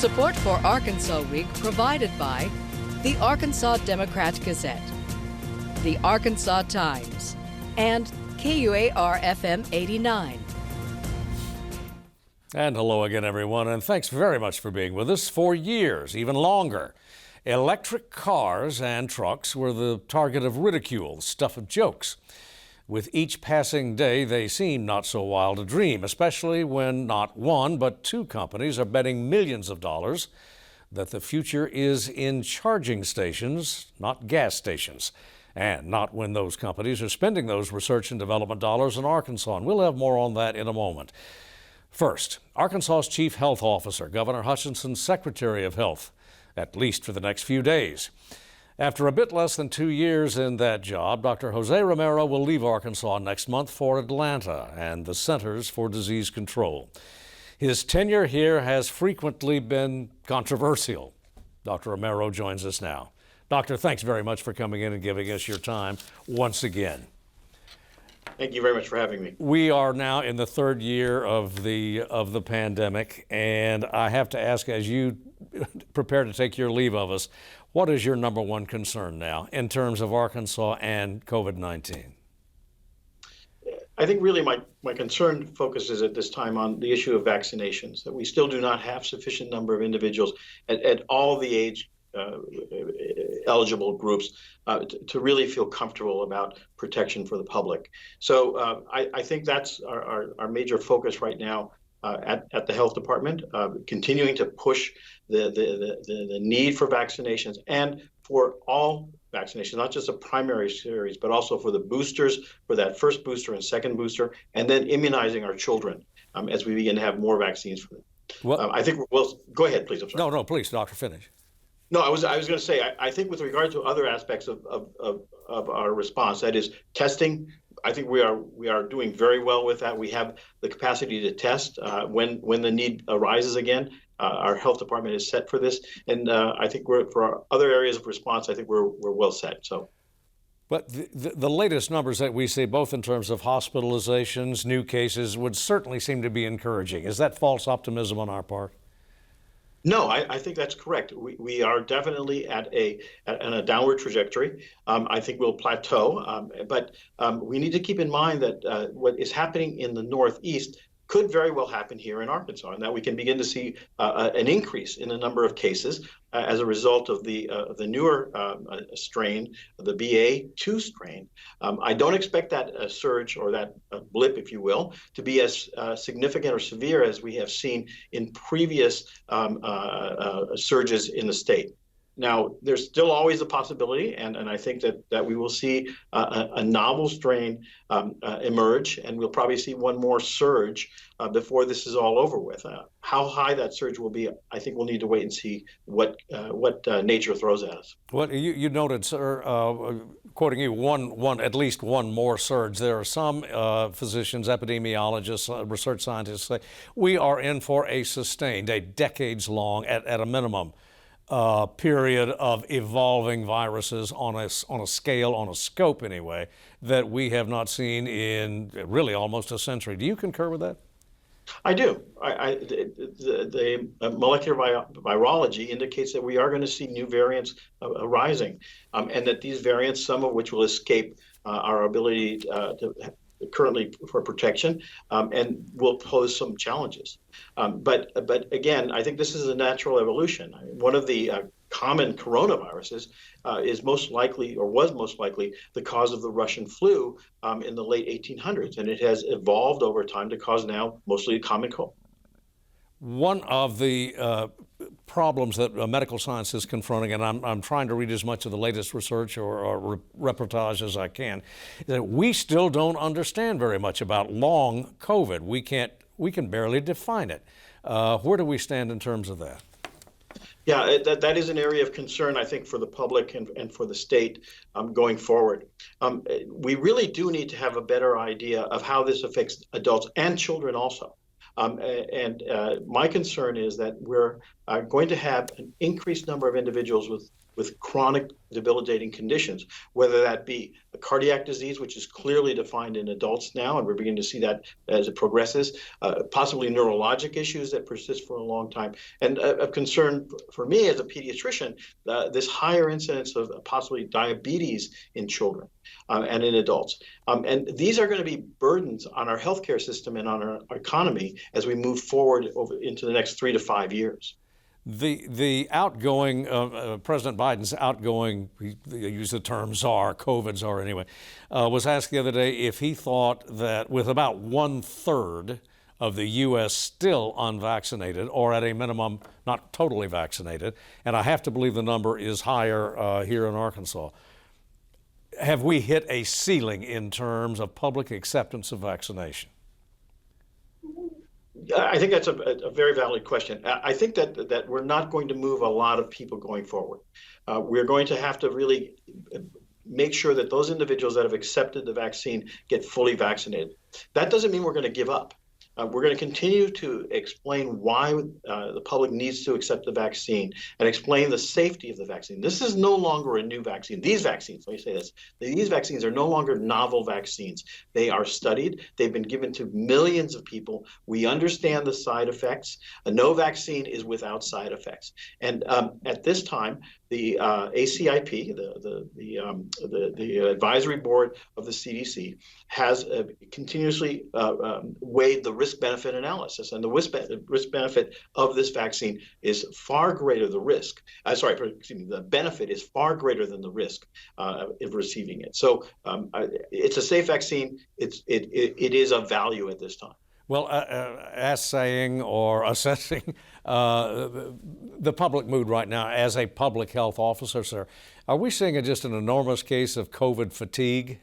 Support for Arkansas Week provided by the Arkansas Democrat-Gazette, the Arkansas Times, and KUAR-FM 89. And hello again, everyone, and thanks very much for being with us for years, even longer. Electric cars and trucks were the target of ridicule, the stuff of jokes. With each passing day, they seem not so wild a dream, especially when not one but two companies are betting millions of dollars that the future is in charging stations, not gas stations, and not when those companies are spending those research and development dollars in Arkansas. And we'll have more on that in a moment. First, Arkansas's Chief Health Officer, Governor Hutchinson's Secretary of Health, at least for the next few days. After a bit less than 2 years in that job, Dr. José Romero will leave Arkansas next month for Atlanta and the Centers for Disease Control. His tenure here has frequently been controversial. Dr. Romero joins us now. Doctor, thanks very much for coming in and giving us your time once again. Thank you very much for having me. We are now in the third year of the pandemic, and I have to ask, as you prepare to take your leave of us, what is your number one concern now in terms of Arkansas and COVID-19? I think really my concern focuses at this time on the issue of vaccinations, that we still do not have sufficient number of individuals at all the age eligible groups to really feel comfortable about protection for the public. So I think that's our major focus right now at the health department, continuing to push the need for vaccinations and for all vaccinations, not just a primary series, but also for the boosters, for that first booster and second booster, and then immunizing our children as we begin to have more vaccines for them. Well, I think go ahead, please. I'm sorry. No, please, Doctor, finish. No, I was going to say, I think with regard to other aspects of our response, that is testing, I think we are doing very well with that. We have the capacity to test when the need arises again. Our health department is set for this, and I think for our other areas of response, I think we're well set. So. But the latest numbers that we see, both in terms of hospitalizations, new cases, would certainly seem to be encouraging. Is that false optimism on our part? No, I think that's correct. We are definitely at a downward trajectory. I think we'll plateau, but we need to keep in mind that what is happening in the Northeast could very well happen here in Arkansas, and that we can begin to see an increase in the number of cases as a result of the newer strain, the BA2 strain. I don't expect that surge or that blip, if you will, to be as significant or severe as we have seen in previous surges in the state. Now, there's still always a possibility, and I think that we will see a novel strain emerge, and we'll probably see one more surge before this is all over with. How high that surge will be, I think we'll need to wait and see what nature throws at us. Well, you noted, sir, quoting you, at least one more surge. There are some physicians, epidemiologists, research scientists say we are in for a sustained, a decades-long, at a minimum, period of evolving viruses on a scale, on a scope anyway, that we have not seen in really almost a century. Do you concur with that? I do. The molecular virology indicates that we are going to see new variants arising, and that these variants, some of which will escape our ability to currently for protection, and will pose some challenges. But again, I think this is a natural evolution. One of the common coronaviruses is most likely, or was most likely, the cause of the Russian flu in the late 1800s, and it has evolved over time to cause now mostly common cold. One of the problems that medical science is confronting, and I'm trying to read as much of the latest research or reportage as I can, is that we still don't understand very much about long COVID. We can barely define it. Where do we stand in terms of that? Yeah, that is an area of concern, I think, for the public and for the state going forward. We really do need to have a better idea of how this affects adults and children also. My concern is that we're going to have an increased number of individuals with with chronic debilitating conditions, whether that be a cardiac disease, which is clearly defined in adults now, and we're beginning to see that as it progresses, possibly neurologic issues that persist for a long time. And of concern for me as a pediatrician, this higher incidence of possibly diabetes in children and in adults. And these are going to be burdens on our healthcare system and on our economy as we move forward over into the next 3 to 5 years. The outgoing, President Biden's outgoing, he used the term czar, COVID czar anyway, was asked the other day if he thought that with about 1/3 of the U.S. still unvaccinated, or at a minimum not totally vaccinated, and I have to believe the number is higher here in Arkansas, have we hit a ceiling in terms of public acceptance of vaccination? I think that's a very valid question. I think that we're not going to move a lot of people going forward. We're going to have to really make sure that those individuals that have accepted the vaccine get fully vaccinated. That doesn't mean we're going to give up. We're going to continue to explain why the public needs to accept the vaccine and explain the safety of the vaccine. This is no longer a new vaccine. These vaccines, let me say this, these vaccines are no longer novel vaccines. They are studied. They've been given to millions of people. We understand the side effects. No vaccine is without side effects. And at this time, the ACIP, the advisory board of the CDC, has continuously weighed the risk-benefit analysis, and the risk-benefit of this vaccine is far greater. The benefit is far greater than the risk of receiving it. So it's a safe vaccine. It is of value at this time. Well, assessing or assessing the public mood right now as a public health officer, sir, are we seeing just an enormous case of COVID fatigue?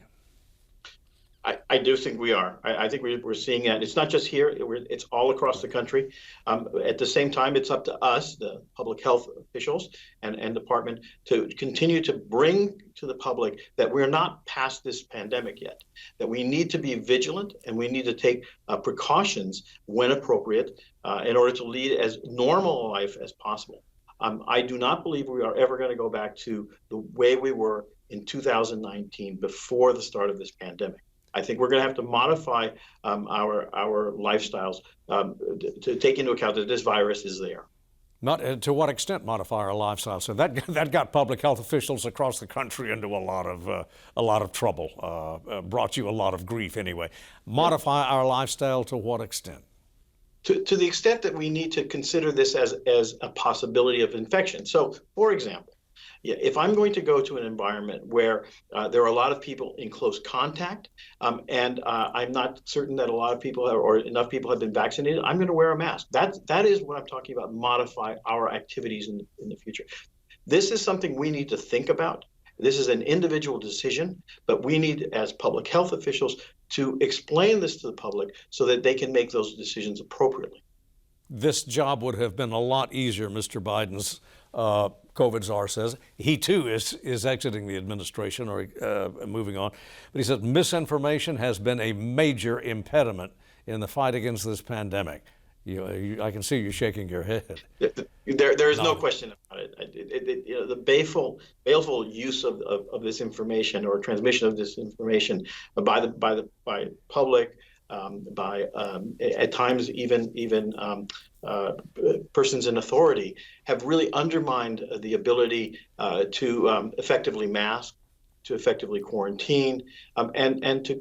I do think we are. I think we're seeing that. It's not just here. It's all across the country. At the same time, it's up to us, the public health officials and department, to continue to bring to the public that we're not past this pandemic yet, that we need to be vigilant and we need to take precautions when appropriate in order to lead as normal a life as possible. I do not believe we are ever going to go back to the way we were in 2019 before the start of this pandemic. I think we're going to have to modify our lifestyles to take into account that this virus is there. Not to what extent modify our lifestyle? So that got public health officials across the country into a lot of trouble. Brought you a lot of grief anyway. Modify our lifestyle to what extent? To the extent that we need to consider this as a possibility of infection. So, for example, if I'm going to go to an environment where there are a lot of people in close contact, and I'm not certain that a lot of people or enough people have been vaccinated, I'm going to wear a mask. That is what I'm talking about, modify our activities in the future. This is something we need to think about. This is an individual decision, but we need, as public health officials, to explain this to the public so that they can make those decisions appropriately. This job would have been a lot easier, Mr. Biden's COVID czar says. He too is exiting the administration or moving on. But he says misinformation has been a major impediment in the fight against this pandemic. I can see you shaking your head. There is no question about it. The baleful use of this information or transmission of this information by public, by at times even persons in authority have really undermined the ability to effectively mask, to effectively quarantine, and to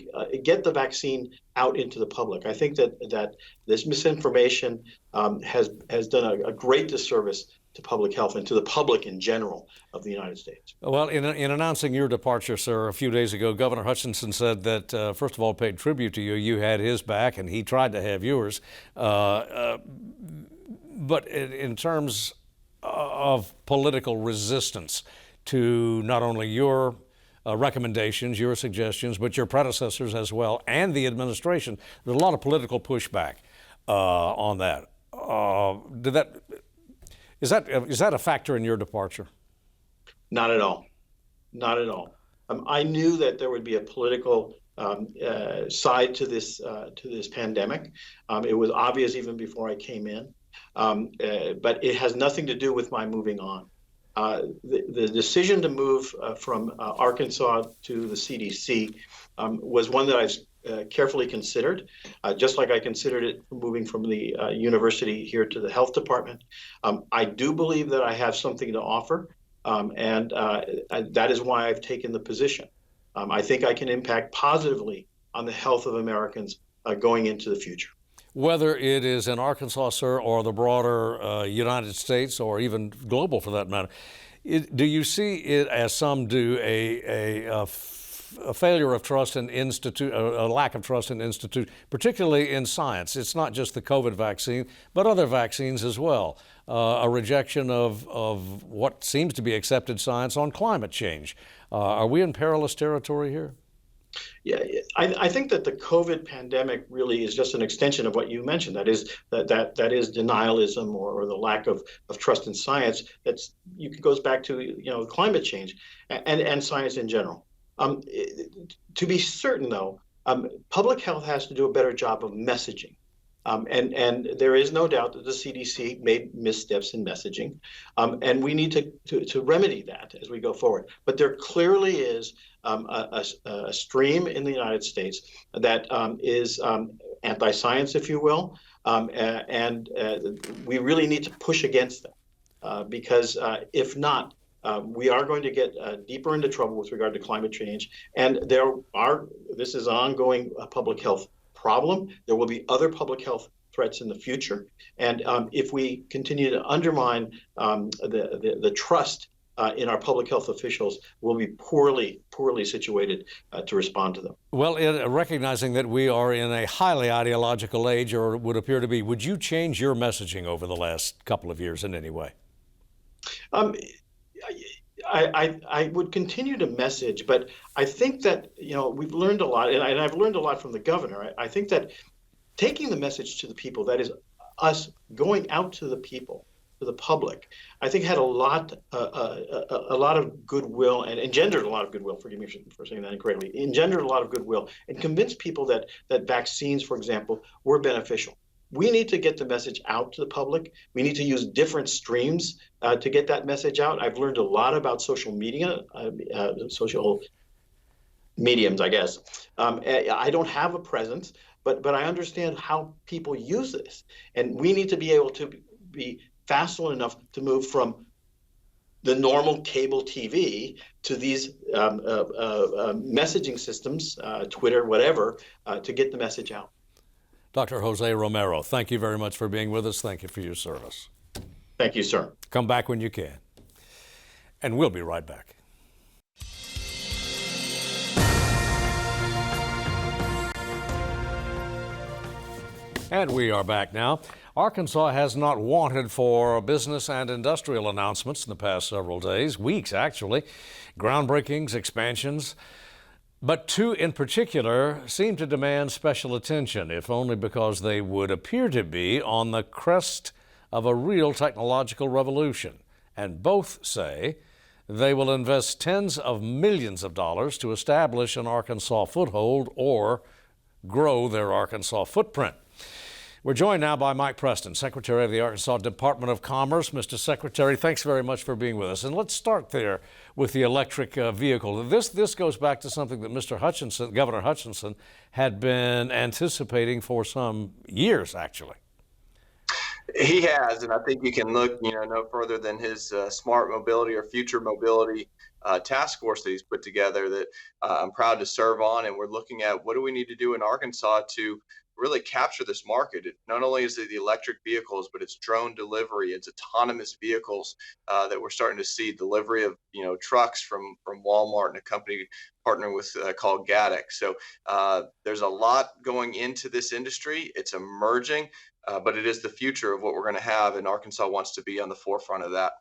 get the vaccine out into the public. I think that this misinformation has done a great disservice to public health and to the public in general of the United States. Well, in announcing your departure, sir, a few days ago, Governor Hutchinson said that, first of all, paid tribute to you. You had his back, and he tried to have yours. But in terms of political resistance to not only your recommendations, your suggestions, but your predecessors as well, and the administration, there's a lot of political pushback on that. Is that a factor in your departure? Not at all. Not at all. I knew that there would be a political side to this pandemic. It was obvious even before I came in, but it has nothing to do with my moving on. the decision to move from Arkansas to the CDC was one that I've carefully considered, just like I considered it moving from the university here to the health department. I do believe that I have something to offer, and that is why I've taken the position. I think I can impact positively on the health of Americans going into the future. Whether it is in Arkansas, sir, or the broader United States, or even global for that matter, do you see it, as some do, a failure of trust in a lack of trust in institute, particularly in science? It's not just the COVID vaccine, but other vaccines as well. A rejection of what seems to be accepted science on climate change. Are we in perilous territory here? Yeah, I think that the COVID pandemic really is just an extension of what you mentioned. That is denialism or the lack of trust in science. Goes back to climate change and science in general. To be certain, though, public health has to do a better job of messaging. And there is no doubt that the CDC made missteps in messaging, and we need to remedy that as we go forward. But there clearly is a stream in the United States that is anti-science, if you will, and we really need to push against them because if not, we are going to get deeper into trouble with regard to climate change, and this is an ongoing public health problem. There will be other public health threats in the future, and if we continue to undermine the trust in our public health officials, we'll be poorly situated to respond to them. Well, recognizing that we are in a highly ideological age, or would appear to be, would you change your messaging over the last couple of years in any way? I would continue to message, but I think that we've learned a lot, and I've learned a lot from the governor. I think that taking the message to the people, that is us going out to the people, to the public, I think had a lot of goodwill and engendered a lot of goodwill. Forgive me for saying that incorrectly. Engendered a lot of goodwill and convinced people that vaccines, for example, were beneficial. We need to get the message out to the public. We need to use different streams to get that message out. I've learned a lot about social media, social mediums, I guess. I don't have a presence, but I understand how people use this. And we need to be able to be fast enough to move from the normal cable TV to these messaging systems, Twitter, whatever, to get the message out. Dr. José Romero, thank you very much for being with us. Thank you for your service. Thank you, sir. Come back when you can. And we'll be right back. And we are back now. Arkansas has not wanted for business and industrial announcements in the past several days, weeks actually, groundbreakings, expansions. But two in particular seem to demand special attention, if only because they would appear to be on the crest of a real technological revolution. And both say they will invest tens of millions of dollars to establish an Arkansas foothold or grow their Arkansas footprint. We're joined now by Mike Preston, Secretary of the Arkansas Department of Commerce. Mr. Secretary, thanks very much for being with us. And let's start there with the electric vehicle. This goes back to something that Mr. Hutchinson, Governor Hutchinson, had been anticipating for some years, actually. He has, and I think you can look, no further than his smart mobility or future mobility task force that he's put together that I'm proud to serve on. And we're looking at what do we need to do in Arkansas to really capture this market. It not only is it the electric vehicles, but it's drone delivery, it's autonomous vehicles that we're starting to see, delivery of trucks from Walmart and a company partnering with called GATX. So there's a lot going into this industry. It's emerging, but it is the future of what we're going to have, and Arkansas wants to be on the forefront of that.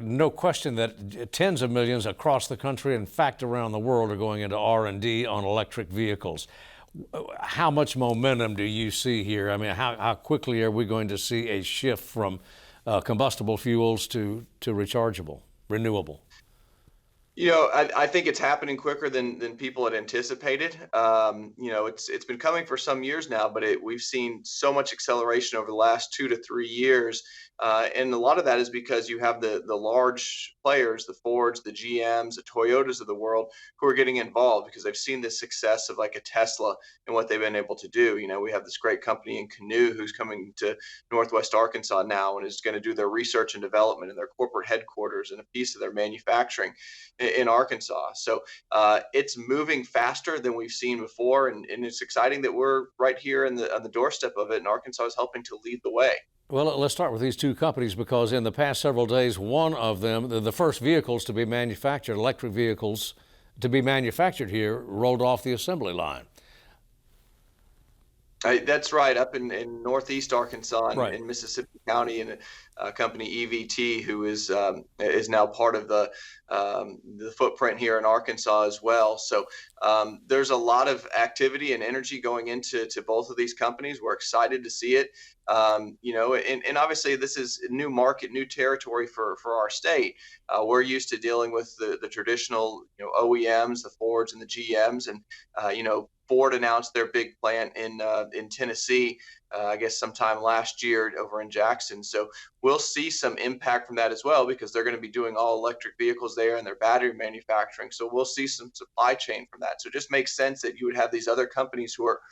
No question that tens of millions across the country, in fact around the world, are going into R&D on electric vehicles. How much momentum do you see here? I mean, how quickly are we going to see a shift from combustible fuels to rechargeable, renewable? I think it's happening quicker than people had anticipated. It's been coming for some years now, but we've seen so much acceleration over the last 2 to 3 years, and a lot of that is because you have the large players, the Fords, the GMs, the Toyotas of the world, who are getting involved because they've seen the success of like a Tesla and what they've been able to do. We have this great company in Canoe who's coming to Northwest Arkansas now and is going to do their research and development in their corporate headquarters and a piece of their manufacturing in Arkansas. So it's moving faster than we've seen before, and it's exciting that we're right here on the doorstep of it, and Arkansas is helping to lead the way. Well, let's start with these two companies because in the past several days, one of them, the first vehicles to be manufactured, electric vehicles to be manufactured here, rolled off the assembly line. That's right, up in northeast Arkansas Right. in Mississippi County, and a company EVT, who is now part of the footprint here in Arkansas as well. So there's a lot of activity and energy going into both of these companies. We're excited to see it. And obviously this is a new market, new territory for our state. We're used to dealing with the traditional OEMs, the Fords and the GMs, and Ford announced their big plant in Tennessee, I guess sometime last year over in Jackson. So we'll see some impact from that as well, because they're going to be doing all electric vehicles there and their battery manufacturing. So we'll see some supply chain from that. So it just makes sense that you would have these other companies who are,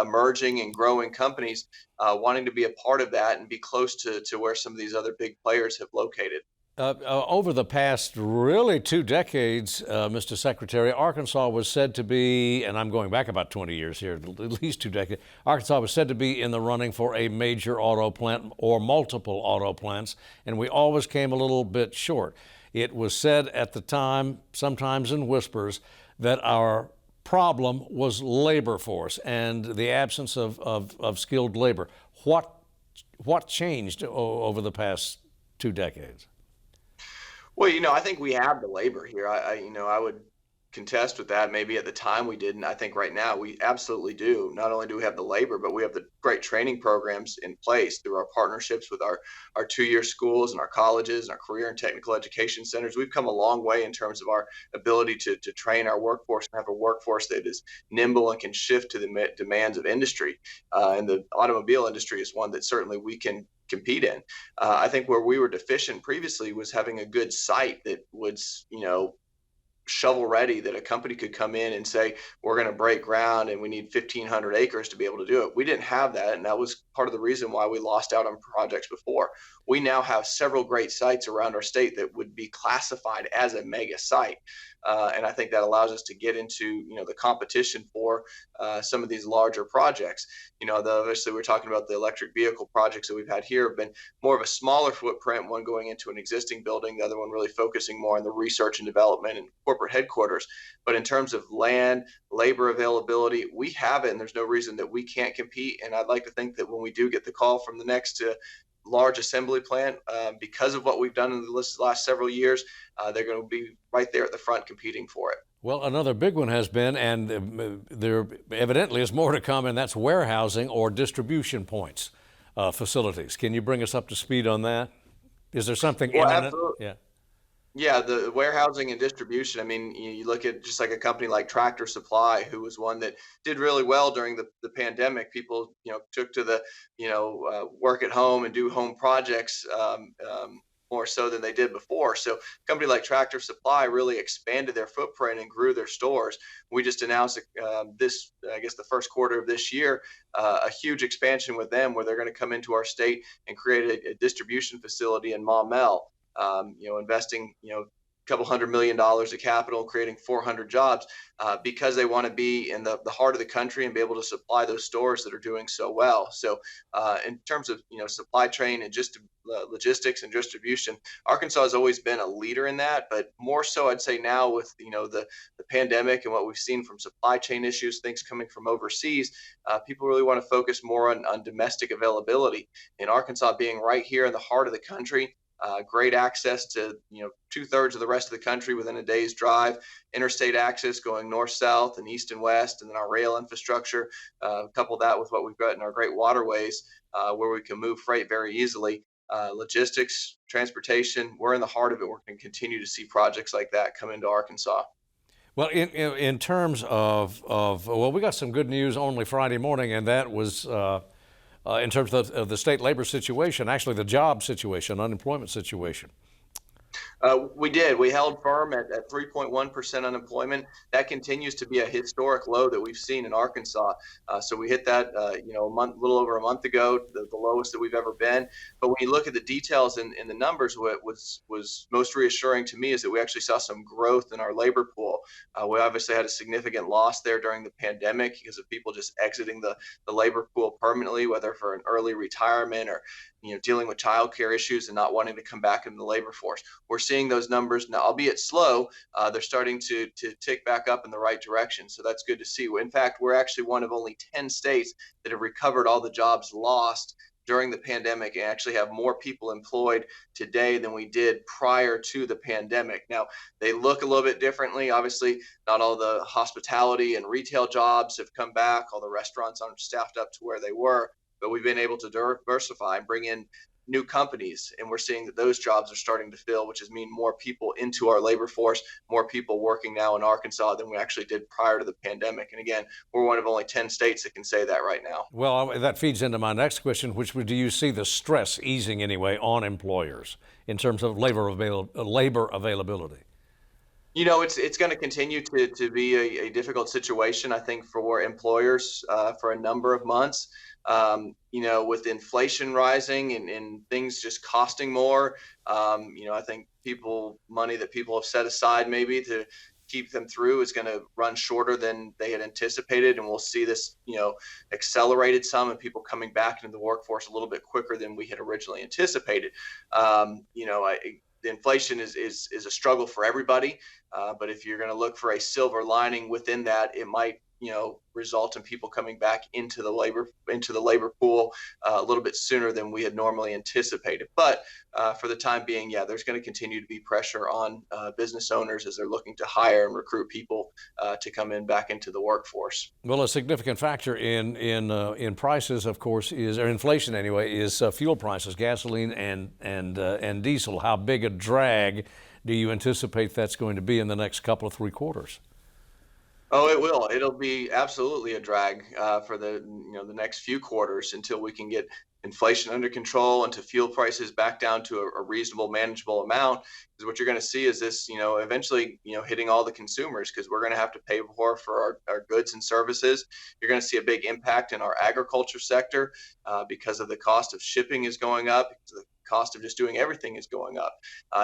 emerging and growing companies wanting to be a part of that and be close to where some of these other big players have located. Over the past really 2 decades, Mr. Secretary, Arkansas was said to be, and I'm going back about 20 years here, at least 2 decades, Arkansas was said to be in the running for a major auto plant or multiple auto plants, and we always came a little bit short. It was said at the time, sometimes in whispers, that our problem was labor force and the absence of skilled labor. What changed over the past 2 decades? Well, I think we have the labor here. I would contest with that. Maybe at the time we didn't. I think right now we absolutely do. Not only do we have the labor, but we have the great training programs in place through our partnerships with our 2-year schools and our colleges and our career and technical education centers. We've come a long way in terms of our ability to train our workforce and have a workforce that is nimble and can shift to the demands of industry. And the automobile industry is one that certainly we can compete in. I think where we were deficient previously was having a good site that was, shovel ready, that a company could come in and say, we're going to break ground and we need 1,500 acres to be able to do it. We didn't have that, and that was part of the reason why we lost out on projects before. We now have several great sites around our state that would be classified as a mega site. And I think that allows us to get into, the competition for some of these larger projects. Obviously we're talking about the electric vehicle projects that we've had here have been more of a smaller footprint, one going into an existing building, the other one really focusing more on the research and development and corporate headquarters. But in terms of land, labor availability, we have it, and there's no reason that we can't compete. And I'd like to think that when we do get the call from the next large assembly plant, because of what we've done in the last several years, they're going to be right there at the front competing for it. Well, another big one has been, and there evidently is more to come, and that's warehousing or distribution points, facilities. Can you bring us up to speed on that? Is there something imminent? Absolutely. Yeah, the warehousing and distribution. I mean, you look at just like a company like Tractor Supply, who was one that did really well during the pandemic. People, took to the, work at home and do home projects more so than they did before. So a company like Tractor Supply really expanded their footprint and grew their stores. We just announced I guess the first quarter of this year, a huge expansion with them, where they're going to come into our state and create a distribution facility in Maumelle. Investing, a couple $100 million of capital, creating 400 jobs, because they want to be in the heart of the country and be able to supply those stores that are doing so well. So in terms of, supply chain and just logistics and distribution, Arkansas has always been a leader in that, but more so I'd say now with, the pandemic and what we've seen from supply chain issues, things coming from overseas, people really want to focus more on domestic availability. In Arkansas being right here in the heart of the country, great access to 2/3 of the rest of the country within a day's drive, interstate access going north, south, and east and west, and then our rail infrastructure. Couple that with what we've got in our great waterways, where we can move freight very easily. logistics, transportation. We're in the heart of it. We're going to continue to see projects like that come into Arkansas. Well, in terms of well, we got some good news only Friday morning, and that was in terms of the state labor situation, actually the job situation, unemployment situation. We did. We held firm at 3.1% unemployment. That continues to be a historic low that we've seen in Arkansas. So we hit that, a little over a month ago, the lowest that we've ever been. But when you look at the details in the numbers, what was most reassuring to me is that we actually saw some growth in our labor pool. We obviously had a significant loss there during the pandemic because of people just exiting the labor pool permanently, whether for an early retirement or dealing with childcare issues and not wanting to come back into the labor force. We're seeing those numbers now, albeit slow, they're starting to tick back up in the right direction. So that's good to see. In fact, we're actually one of only 10 states that have recovered all the jobs lost during the pandemic and actually have more people employed today than we did prior to the pandemic. Now, they look a little bit differently. Obviously, not all the hospitality and retail jobs have come back. All the restaurants aren't staffed up to where they were. But we've been able to diversify and bring in new companies, and we're seeing that those jobs are starting to fill, which is mean more people into our labor force, more people working now in Arkansas than we actually did prior to the pandemic. And again, we're one of only 10 states that can say that right now. Well, that feeds into my next question, which would, do you see the stress easing anyway on employers in terms of labor availability? It's going to continue to be a difficult situation, I think, for employers for a number of months. With inflation rising and things just costing more, I think money that people have set aside maybe to keep them through is going to run shorter than they had anticipated. And we'll see this, accelerated some and people coming back into the workforce a little bit quicker than we had originally anticipated. The inflation is a struggle for everybody. But if you're going to look for a silver lining within that, it might result in people coming back into the labor pool a little bit sooner than we had normally anticipated. But for the time being, there's going to continue to be pressure on business owners as they're looking to hire and recruit people to come back into the workforce. Well, a significant factor in prices, of course, or inflation anyway, is fuel prices, gasoline and diesel. How big a drag do you anticipate that's going to be in the next couple of 3 quarters? Oh, it will. It'll be absolutely a drag for the next few quarters until we can get inflation under control and to fuel prices back down to a reasonable, manageable amount. Because what you're going to see is this, eventually, hitting all the consumers, because we're going to have to pay more for our goods and services. You're going to see a big impact in our agriculture sector because of the cost of shipping is going up. The cost of just doing everything is going up.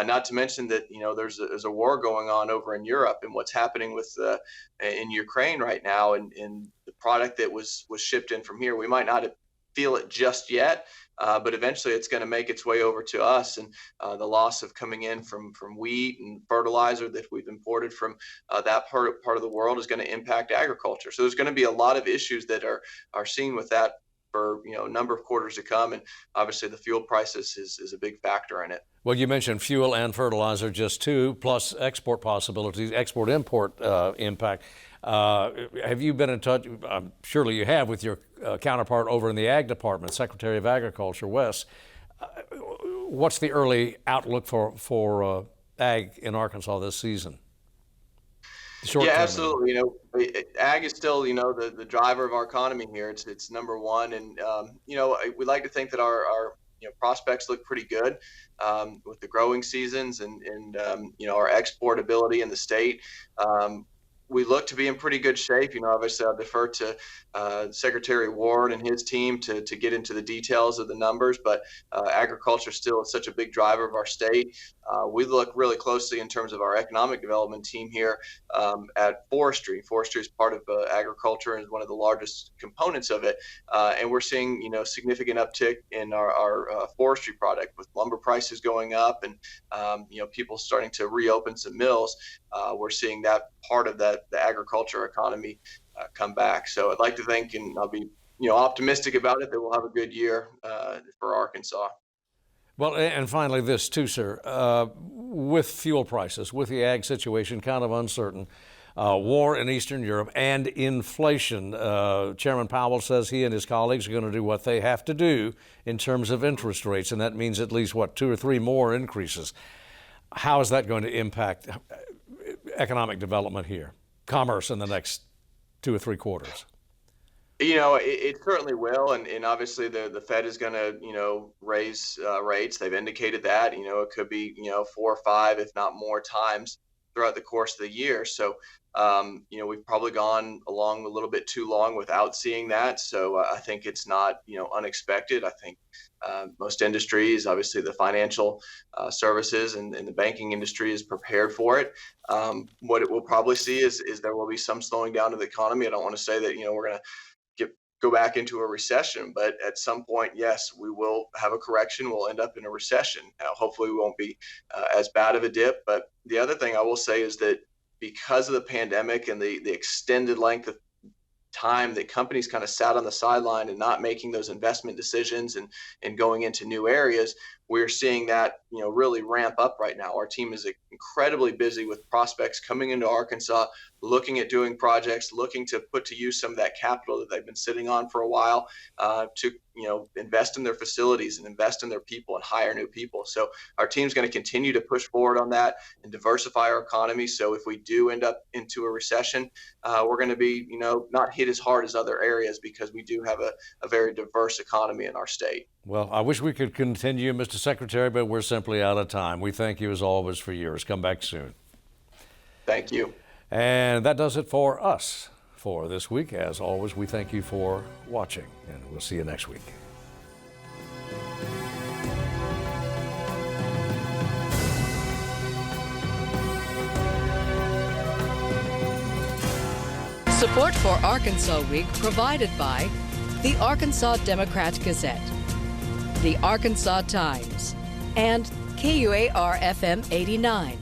Not to mention that there's a war going on over in Europe, and what's happening with in Ukraine right now, and the product that was shipped in from here, we might not feel it just yet, but eventually it's going to make its way over to us. And the loss of coming in from wheat and fertilizer that we've imported from that part of the world is going to impact agriculture. So there's going to be a lot of issues that are seen with that for a number of quarters to come, and obviously the fuel prices is a big factor in it. Well, you mentioned fuel and fertilizer, just two, plus export possibilities, export-import impact. Have you been in touch, surely you have, with your counterpart over in the Ag Department, Secretary of Agriculture, Wes? What's the early outlook for ag in Arkansas this season? Absolutely. Ag is still, the driver of our economy here. It's number one. And, we like to think that our prospects look pretty good with the growing seasons and our export ability in the state. We look to be in pretty good shape. Obviously I'll defer to Secretary Ward and his team to get into the details of the numbers, but agriculture still is such a big driver of our state. We look really closely in terms of our economic development team here at forestry. Forestry is part of agriculture and is one of the largest components of it. And we're seeing, significant uptick in our forestry product with lumber prices going up and, people starting to reopen some mills. We're seeing that part of the agriculture economy come back. So I'd like to think, and I'll be optimistic about it, that we'll have a good year for Arkansas. Well, and finally this too, sir. With fuel prices, with the ag situation kind of uncertain, war in Eastern Europe, and inflation. Chairman Powell says he and his colleagues are going to do what they have to do in terms of interest rates, and that means at least, 2 or 3 more increases. How is that going to impact economic development here, commerce in the next 2 or 3 quarters? It certainly will, and obviously the Fed is going to raise rates. They've indicated that it could be 4 or 5, if not more times throughout the course of the year. So we've probably gone along a little bit too long without seeing that. So I think it's not unexpected. I think most industries, obviously the financial services and the banking industry, is prepared for it. What it will probably see is there will be some slowing down of the economy. I don't want to say that we're going to go back into a recession, but at some point, yes, we will have a correction. We'll end up in a recession. Now, hopefully we won't be as bad of a dip. But the other thing I will say is that because of the pandemic and the extended length of time that companies kind of sat on the sideline and not making those investment decisions and going into new areas, we're seeing that really ramp up right now. Our team is incredibly busy with prospects coming into Arkansas, looking at doing projects, looking to put to use some of that capital that they've been sitting on for a while to invest in their facilities and invest in their people and hire new people. So our team's going to continue to push forward on that and diversify our economy. So if we do end up into a recession, we're going to be not hit as hard as other areas because we do have a very diverse economy in our state. Well, I wish we could continue, Mr. Secretary, but we're simply out of time. We thank you as always for yours. Come back soon. Thank you. And that does it for us for this week. As always, we thank you for watching, and we'll see you next week. Support for Arkansas Week provided by the Arkansas Democrat-Gazette, the Arkansas Times, and KUAR-FM 89.